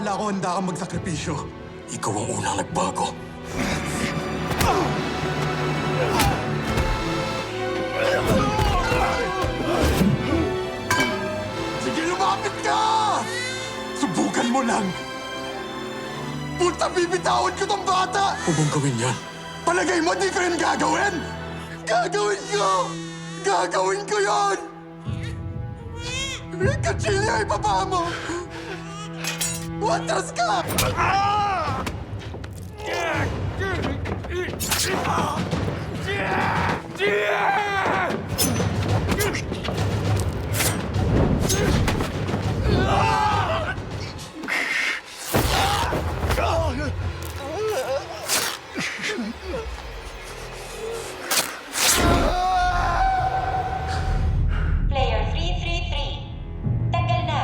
akala ko handa kang magsakripisyo. Ikaw ang unang nagbago. Sige, lumapit ka! Subukan mo lang! Puta, bibitawan ko tong bata! Huwag mong gawin yan. Palagay mo, di ko rin gagawin? Gagawin ko! Gagawin ko yon! Kachilya, ibaba mo! Watras ka! Player 333. Tanggal na.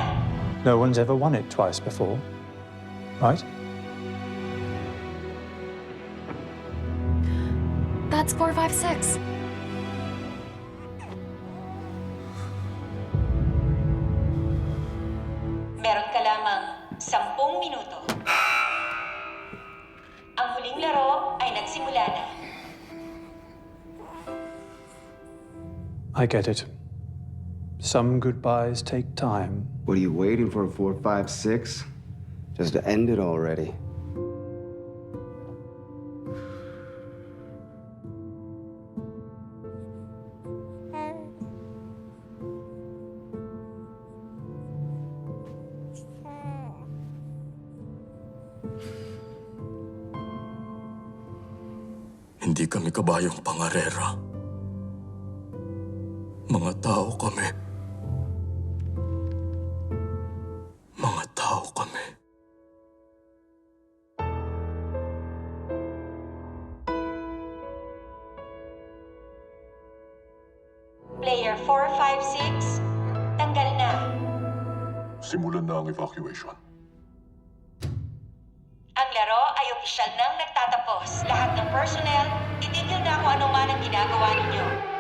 No one's ever won it twice before, right? That's 456. Meron ka lamang 10 minuto. Ang huling laro ay nagsimula na. I get it. Some goodbyes take time. What are you waiting for, 456? Just to end it already. Hindi kami kabayong pangarera. Mga tao kami. Mga tao kami. Player 456. Tanggal na. Simulan na ang evacuation. Ang laro ay opisyal nang nagtatapos. Lahat ng personnel, itigil na kung ano man ang ginagawa ninyo.